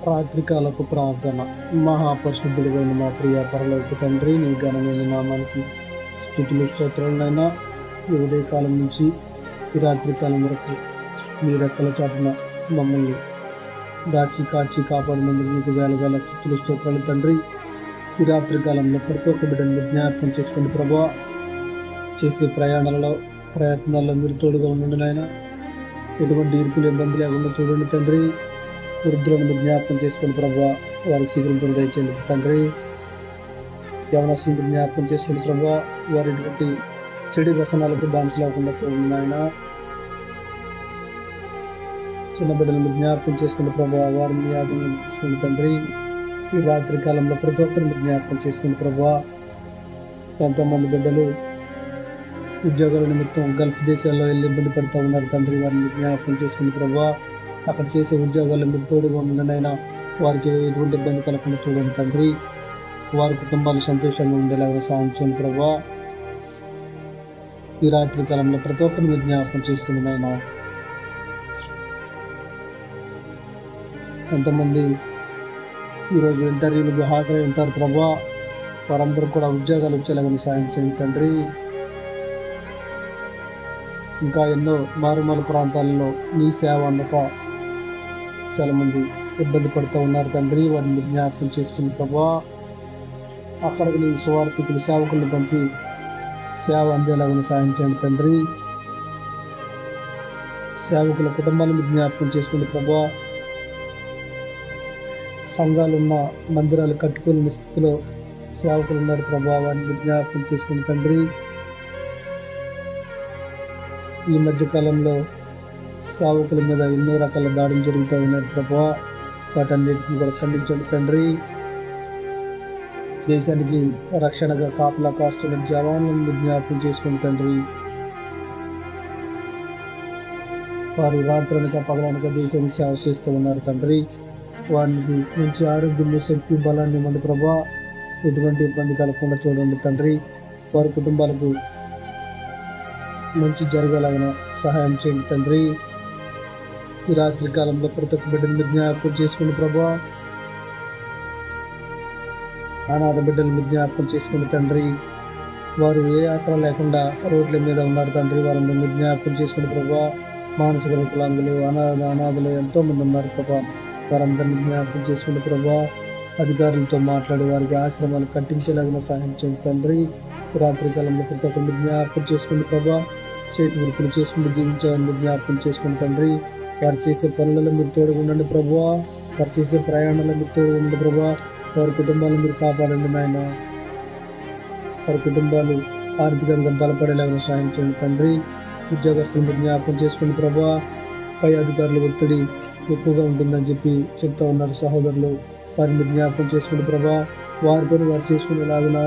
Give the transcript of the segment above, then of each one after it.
రాత్రికాలపు ప్రార్థన. మహాపరిశుద్ధుడైన మా ప్రియ పరలోక తండ్రి, నీ ఘనమైన నామానికి స్తుతులు స్తోత్రాలైనా ఈ ఉదయకాలం నుంచి ఈ రాత్రికాలం వరకు మీ రెక్కల చాటున మమ్మల్ని దాచి కాచి కాపాడినందుకు మీకు వేల వేల స్తుతులు స్తోత్రాలు తండ్రి. ఈ రాత్రికాలంలో ప్రతి ఒక్క బిడ్డను జ్ఞాపకం చేసుకోండి ప్రభా. చేసే ప్రయత్నాల్లో మీరు తోడుగా ఉండండి నాయన. ఎటువంటి ఇరుకులు ఇబ్బంది లేకుండా చూడండి తండ్రి. వృద్ధులను జ్ఞాపకం చేసుకుని ప్రభావ, వారికి శీఘ్రం దయచేయండి తండ్రి. యవనస్తులను జ్ఞాపకం చేసుకుని ప్రభావ, వారి ఎటువంటి చెడు వ్యసనాలకు బానిస లేకుండా చూడండి ఆయన. చిన్న బిడ్డలను జ్ఞాపకం చేసుకుని ప్రభావ, వారిని ఆధీనంలో తీసుకుని తండ్రి. ఈ రాత్రి కాలంలో ప్రతి ఒక్కరిని జ్ఞాపకం చేసుకుని ప్రభావ. ఎంతోమంది బిడ్డలు ఉద్యోగాల నిమిత్తం గల్ఫ్ దేశాల్లో వెళ్ళి ఇబ్బంది పడుతూ ఉన్నారు తండ్రి. వారిని జ్ఞాపకం చేసుకుని ప్రభావ, అక్కడ చేసే ఉద్యోగాల్లో మీరు తోడుగా ఉండనైనా వారికి ఎటువంటి ఇబ్బంది కలగకుండా చూడండి తండ్రి. వారి కుటుంబాలు సంతోషంగా ఉండేలాగా సాయం చేయండి ప్రభా. ఈ రాత్రి కాలంలో ప్రతి ఒక్కరిని మీరు జ్ఞాపకం చేసుకుని నాయన. ఎంతమంది ఈరోజు ఇంటర్వ్యూలకు హాజరై ఉంటారు ప్రభా, వారందరూ కూడా ఉద్యోగాలు వచ్చేలాగా సాయం చేయండి తండ్రి. ఇంకా ఎన్నో మారుమూల ప్రాంతాలలో నీ సేవ అందక చాలామంది ఇబ్బంది పడుతూ ఉన్నారు తండ్రి. వారిని జ్ఞాపకం చేసుకుని ప్రభా, అక్కడికి నీ స్వార్థికులు సేవకులను పంపి సేవ అందేలాగా సాయం చేయండి తండ్రి. సేవకుల కుటుంబాలను జ్ఞాపకం చేసుకుని ప్రభా. సంఘాలున్న మందిరాలు కట్టుకునే స్థితిలో సేవకులు ఉన్నారు ప్రభా, వారిని జ్ఞాపకం చేసుకుని తండ్రి. ఈ మధ్యకాలంలో సేవకుల మీద ఎన్నో రకాల దాడులు జరుగుతూ ఉన్నాయి ప్రభా, వాటన్నిటిని కూడా ఖండించండి తండ్రి. దేశానికి రక్షణగా కాపలా కాస్తున్న జవాన్లను జ్ఞాపకం చేసుకుని తండ్రి. వారు రాత్రనక పగలనక దేశానికి సేవ చేస్తూ ఉన్నారు తండ్రి. వారికి మంచి ఆరోగ్యం, శక్తి, బలాన్ని ఇవ్వండి ప్రభా. ఎటువంటి ఇబ్బంది కలగకుండా చూడండి తండ్రి. వారి కుటుంబాలకు మంచి జరగలాగిన సహాయం చేయండి తండ్రి. ఈ రాత్రి కాలంలో ప్రతి ఒక్క బిడ్డలు జ్ఞాపకం చేసుకుని ప్రభా. అనాథ బిడ్డలు జ్ఞాపకం చేసుకుని తండ్రి. వారు ఏ ఆసరం లేకుండా రోడ్ల మీద ఉన్నారు తండ్రి. వారందరినీ జ్ఞాపకం చేసుకుని ప్రభా. మానసిక వికలాంగులు, అనాథులు ఎంతోమంది ఉన్నారు ప్రభా. వారందరినీ జ్ఞాపకం చేసుకుని ప్రభా. అధికారులతో మాట్లాడి వారికి ఆశ్రమాలు కట్టించేలాగా సహాయం చేయండి తండ్రి. రాత్రి కాలంలో ప్రతి ఒక్కరిని జ్ఞాపకం చేసుకుని ప్రభా. చేతి వృత్తులు చేసుకుంటూ జీవించాలని జ్ఞాపకం చేసుకుని తండ్రి. వారు చేసే పనులలో మీరు తోడుగా ఉండండి ప్రభా. వారు చేసే ప్రయాణాలలో మీరు తోడుగా ఉండండి ప్రభా. వారి కుటుంబాలను మీరు కాపాడండి నాయన. వారి కుటుంబాలు ఆర్థికంగా బలపడేలాగా సాయం చేయండి తండ్రి. ఉద్యోగస్తులను జ్ఞాపకం చేసుకుని ప్రభా. పై అధికారుల ఒత్తిడి ఎక్కువగా ఉంటుందని చెప్తా ఉన్నారు సహోదరులు. వారిని జ్ఞాపకం చేసుకుని ప్రభా. వారి పని వారు చేసుకునేలాగా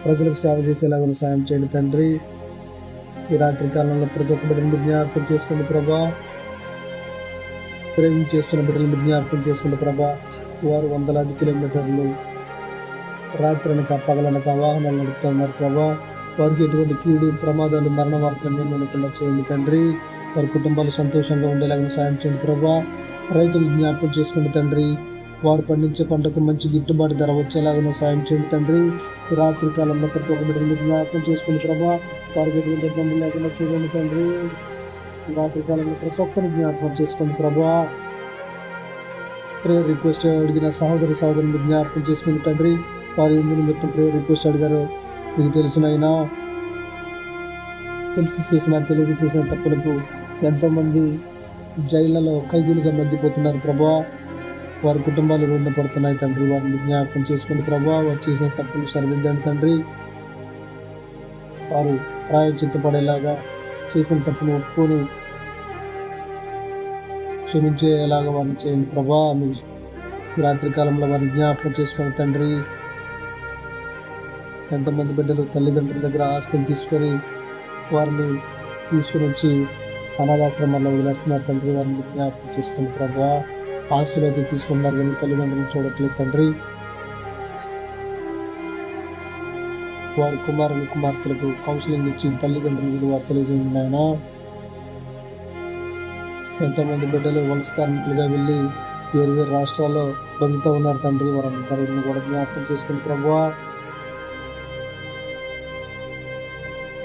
ప్రజలకు సేవ చేసేలాగా సాయం చేయండి తండ్రి. ఈ రాత్రి కాలంలో ప్రతి ఒక్క బిడ్డలను జ్ఞాపకం చేసుకోండి ప్రభా. ప్రేమించి చేస్తున్న బిడ్డలను జ్ఞాపకం చేసుకున్న ప్రభా. వారు వందలాది కిలోమీటర్లు రాత్రనక పగలనక వాహనాలు నడుపుతూ ఉన్నారు ప్రభా. వారికి ఎటువంటి కీడు, ప్రమాదాలు, మరణ వార్తలను ఉండకుండా చేయండి తండ్రి. వారి కుటుంబాలు సంతోషంగా ఉండేలాగా సాయం చేయండి ప్రభా. రైతులు జ్ఞాపకం చేసుకుని తండ్రి. వారు పండించే పంటకు మంచి గిట్టుబాటు ధర వచ్చేలాగా సాయం చేయండి తండ్రి. రాత్రి కాలంలో ప్రతి ఒక్క బిడ్డలను జ్ఞాపకం చేసుకుని ప్రభా. వారికి ఎటువంటి ఇబ్బంది లేకుండా చూడండి తండ్రి. రాత్రి కాలంలో ప్రతి ఒక్కరిని జ్ఞాపకం చేసుకోండి ప్రభా. ప్రేయర్ రిక్వెస్ట్ అడిగిన సహోదరుని జ్ఞాపకం చేసుకుని తండ్రి. వారి నిమిత్తం ప్రేయర్ రిక్వెస్ట్ అడిగారు. మీకు తెలుసునైనా తెలిసి చేసిన తెలివి చేసిన తప్పులకు ఎంతోమంది జైళ్లలో ఖైదీలుగా మగ్గిపోతున్నారు ప్రభా. వారి కుటుంబాలు రోడ్డు పడుతున్నాయి తండ్రి. వారిని జ్ఞాపకం చేసుకుని ప్రభా. వారు చేసిన తప్పులు సరిదిద్దండి తండ్రి. వారు ప్రాయశ్చిత్తపడేలాగా చేసిన తప్పును ఒప్పుకొని క్షమించేలాగా వారిని చేయండి ప్రభా. మీ రాత్రి కాలంలో వారిని జ్ఞాపకం చేసుకుని తండ్రి. ఎంతమంది బిడ్డలు తల్లిదండ్రుల దగ్గర ఆస్తులు తీసుకొని వారిని తీసుకుని వచ్చి అనాథాశ్రమాల్లో వదిలేస్తున్నారు తండ్రి. వారిని జ్ఞాపకం చేసుకుని ప్రభా. ఆస్తులు అయితే తీసుకున్నారు కానీ తల్లిదండ్రులు చూడట్లేదు తండ్రి. వారి కుమార్తెలకు కౌన్సిలింగ్ ఇచ్చి తల్లిదండ్రులకు వారు తెలియజేయండి ఆయన. ఎంతోమంది బిడ్డలు వలస కార్మికులుగా వెళ్ళి వేరు వేరు రాష్ట్రాల్లో బతుకుతూ ఉన్నారు తండ్రి. వారందరిని కూడా జ్ఞాపకం చేసుకుని ప్రభువా,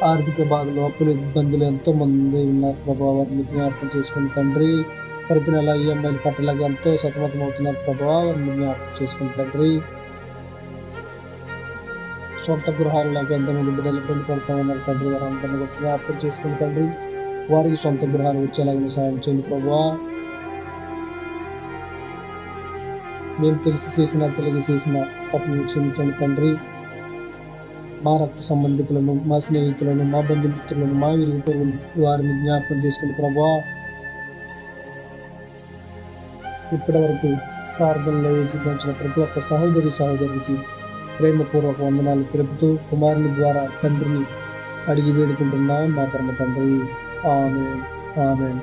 ఆర్థిక బాధలు, అప్పులు, ఇబ్బందులు ఎంతో మంది ఉన్నారు ప్రభావ. వారిని జ్ఞాపకం చేసుకుని తండ్రి. ప్రతి నెల ఈఎంఐలు కట్టలేక ఎంతో సతమతం అవుతున్నారు ప్రభావ. వారిని జ్ఞాపకం చేసుకుని తండ్రి. సొంత గృహాలు లేక ఎంతమంది బిడ్డలు ఇబ్బంది పడుతూ ఉన్నారు తండ్రి. వారందరినీ కూడా జ్ఞాపకం చేసుకుని తండ్రి. వారికి సొంత గృహాలు వచ్చేలాగా సాయం చేయండి ప్రభువా. మేము తెలిసి చేసిన తెలియక చేసిన తప్పును క్షమించండి తండ్రి. మా రక్త సంబంధికులను, మా స్నేహితులను, మా బంధుమిత్రులను, మా విరుగు పొరుగులు వారిని జ్ఞాపకం చేసుకుని ప్రభువా. ఇప్పటి వరకు ప్రార్థనలో ఏకీభవించిన ప్రతి ఒక్క సహోదరికి ప్రేమపూర్వక వందనాలు తెలుపుతూ కుమారుని ద్వారా తండ్రిని అడిగి వేడుకుంటున్నాం మా పరమ తండ్రి. ఆమేన్, ఆమేన్.